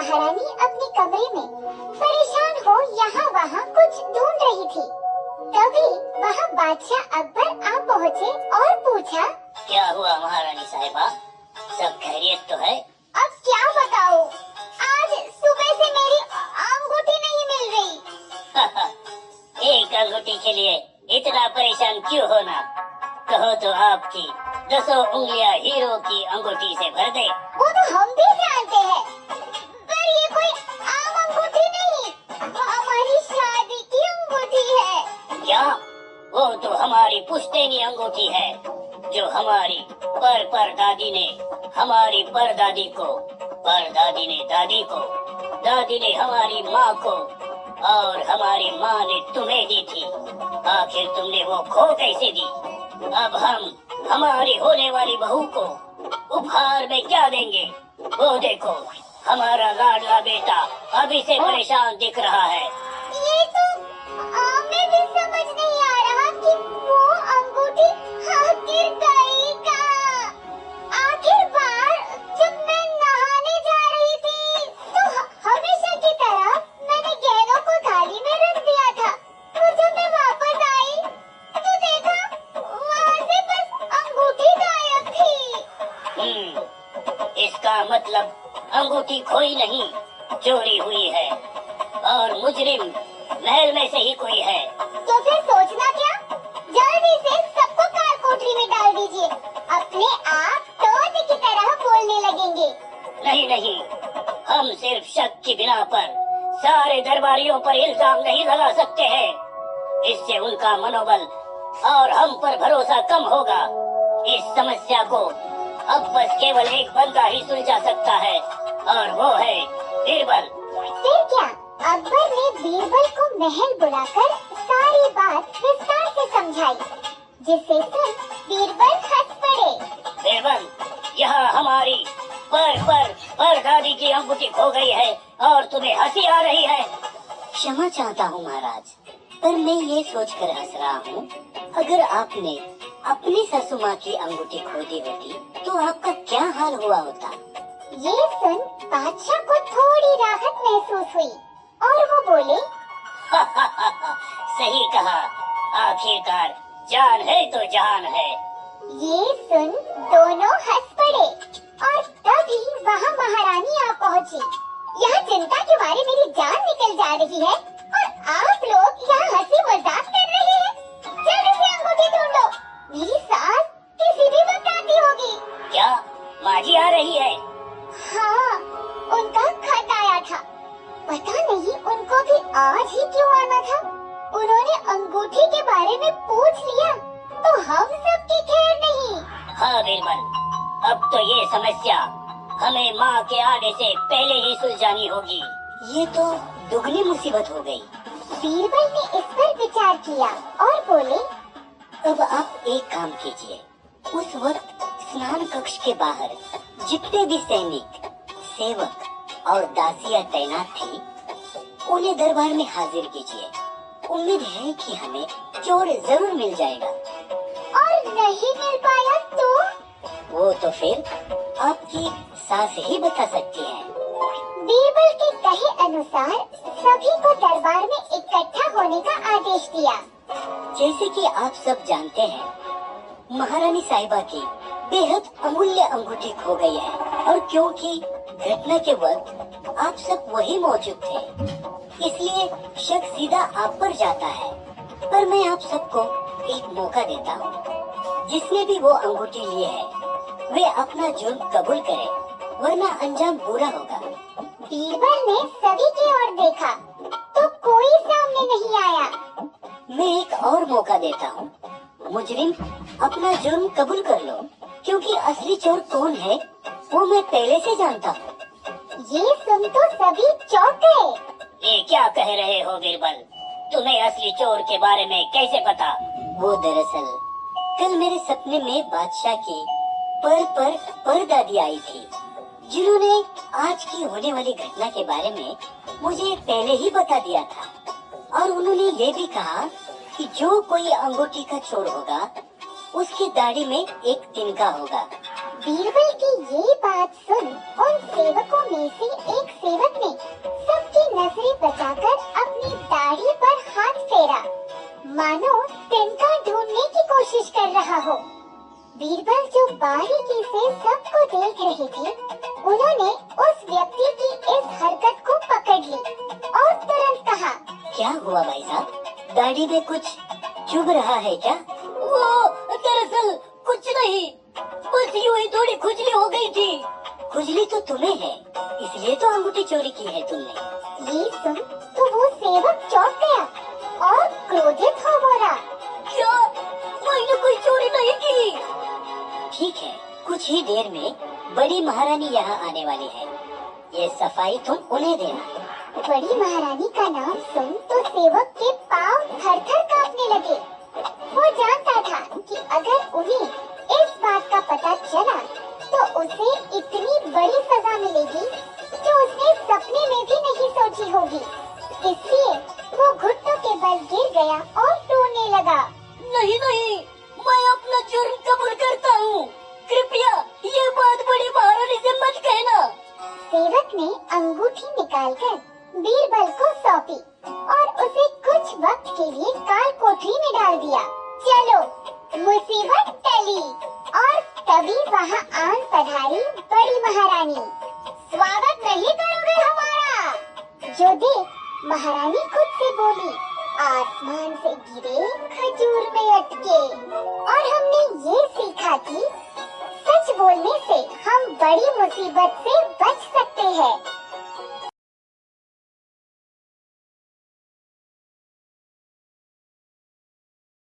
महारानी अपने कमरे में परेशान हो यहाँ वहाँ कुछ ढूंढ रही थी। तभी वहाँ बादशाह अकबर आ पहुँचे और पूछा, क्या हुआ महारानी साहिबा, सब खैरियत तो है? अब क्या बताऊँ, आज सुबह से मेरी अंगूठी नहीं मिल रही। एक अंगूठी के लिए इतना परेशान क्यों होना? कहो तो आपकी 10 उंगलियां हीरो की अंगूठी से भर दे। वो तो हम भी जानते हैं, पर ये कोई आम अंगूठी नहीं, वो हमारी शादी की अंगूठी है। क्या? वो तो हमारी पुश्तैनी अंगूठी है, जो हमारी परदादी ने हमारी परदादी को, परदादी ने दादी को, दादी ने हमारी माँ को और हमारी माँ ने तुम्हें दी थी। आखिर तुमने वो खो कैसे दी? अब हम हमारी होने वाली बहू को उपहार में क्या देंगे? वो देखो, हमारा लाडला बेटा अभी से परेशान दिख रहा है। ये तो हमें भी समझ नहीं आ रहा कि वो अंगूठी आखिर गई कहाँ। आखिर बार जब मैं नहाने जा रही थी तो हमेशा की तरह मैंने गहनों को थाली में रख दिया था। तो जब मैं वापस आई तो देखा वहाँ से बस अंगूठी गायब थी। इसका मतलब अंगूठी खोई नहीं, चोरी हुई है और मुजरिम महल में से ही कोई है। तो फिर सोचना क्या, जल्दी से सबको कार कोठरी में डाल दीजिए, अपने आप तोते की तरह बोलने लगेंगे। नहीं नहीं, हम सिर्फ शक की बिना पर सारे दरबारियों पर इल्जाम नहीं लगा सकते हैं। इससे उनका मनोबल और हम पर भरोसा कम होगा। इस समस्या को अब बस केवल एक बंदा ही सुलझा सकता है और वो है बीरबल। फिर क्या, अकबर ने बीरबल को महल बुलाकर सारी बात विस्तार से समझाई, जिससे सुन बीरबल हंस पड़े। बीरबल, यहाँ हमारी परदादी की अंगूठी खो गई है और तुम्हें हंसी आ रही है। क्षमा चाहता हूँ महाराज, पर मैं ये सोचकर हंस रहा हूँ, अगर आपने अपनी ससु माँ की अंगूठी खो दी होती तो आपका क्या हाल हुआ होता? ये सुन बादशाह को थोड़ी राहत महसूस हुई और वो बोले, सही कहा, आखिरकार जान है तो जान है। ये सुन दोनों हंस पड़े और तभी वहाँ महारानी आ पहुँची। यहाँ चिंता के मारे मेरी जान निकल जा रही है और आप लोग यहाँ हंसी मजाक कर रहे हैं। जल्दी से अंगूठी ढूंढो, मेरी सास किसी भी वक्त आती होगी। क्या माजी आ रही है? हाँ, उनका खत आया था। पता नहीं उनको भी आज ही क्यों आना था। उन्होंने अंगूठी के बारे में पूछ लिया तो हम सब की खैर नहीं। हाँ बीरबल, अब तो ये समस्या हमें माँ के आने से पहले ही सुलझानी होगी। ये तो दुगनी मुसीबत हो गई। बीरबल ने इस पर विचार किया और बोले, अब आप एक काम कीजिए, उस वक्त स्नान कक्ष के बाहर जितने भी सैनिक, सेवक और दासियां तैनात थी, उन्हें दरबार में हाजिर कीजिए। उम्मीद है कि हमें चोर जरूर मिल जाएगा। और नहीं मिल पाया तो? वो तो फिर आपकी सास ही बता सकती है। बीरबल के कहे अनुसार सभी को दरबार में इकट्ठा होने का आदेश दिया। जैसे कि आप सब जानते हैं, महारानी साहिबा की बेहद अमूल्य अंगूठी खो गई है और क्योंकि घटना के वक्त आप सब वही मौजूद थे, इसलिए शक सीधा आप पर जाता है। पर मैं आप सबको एक मौका देता हूँ, जिसने भी वो अंगूठी ली है वे अपना जुर्म कबूल करे, वरना अंजाम बुरा होगा। बीरबल ने सभी की ओर देखा तो कोई सामने नहीं आया। मैं एक और मौका देता हूँ, मुजरिम अपना जुर्म कबूल कर लो, क्योंकि असली चोर कौन है वो मैं पहले से जानता हूँ। ये सुन तो सभी चौंक गए। ये क्या कह रहे हो बीरबल? तुम्हें असली चोर के बारे में कैसे पता? वो दरअसल कल मेरे सपने में बादशाह की परदादी आई थी, जिन्होंने आज की होने वाली घटना के बारे में मुझे पहले ही बता दिया था। और उन्होंने ये भी कहा कि जो कोई अंगूठी का चोर होगा उसकी दाढ़ी में एक तिनका होगा। बीरबल की ये बात सुन उन सेवकों में से एक सेवक बचाकर अपनी दाढ़ी पर हाथ फेरा, मानो तिनका ढूंढने की कोशिश कर रहा हो। बीरबल जो बारीकी से सबको देख रही थी, उन्होंने उस व्यक्ति की इस हरकत को पकड़ ली और तुरंत कहा, क्या हुआ भाई साहब, दाढ़ी में कुछ चुभ रहा है क्या? वो दरअसल कुछ नहीं, बस यूं ही थोड़ी खुजली हो गई थी। खुजली तो तुम्हें है, इसलिए तो अंगूठी चोरी की है तुमने। ये सुन तो वो सेवक चौंक गया और क्रोधित हो बोला, क्या? मैंने कोई चोरी नहीं की। ठीक है, कुछ ही देर में बड़ी महारानी यहाँ आने वाली है, ये सफाई तुम उन्हें देना। बड़ी महारानी का नाम सुन तो सेवक के पाँव थर-थर कांपने लगे। वो जानता था कि अगर उन्हें इस बात का पता चला तो उसे इतनी बड़ी सजा मिलेगी जो उसने सपने में भी नहीं सोची होगी। इसलिए वो घुटनों के बल गिर गया और रोने लगा। नहीं नहीं, मैं अपना जुर्म कबूल करता हूँ, कृपया ये बात बड़ी महारानी से मत कहना। सेवक ने अंगूठी निकालकर बीरबल को सौंपी और उसे कुछ वक्त के लिए काल कोठरी में डाल दिया। चलो, मुसीबत टली। और तभी वहाँ आन पधारी बड़ी महारानी। स्वागत नहीं करोगे हमारा? जो देख महारानी खुद से बोली, आसमान से गिरे खजूर में अटके। और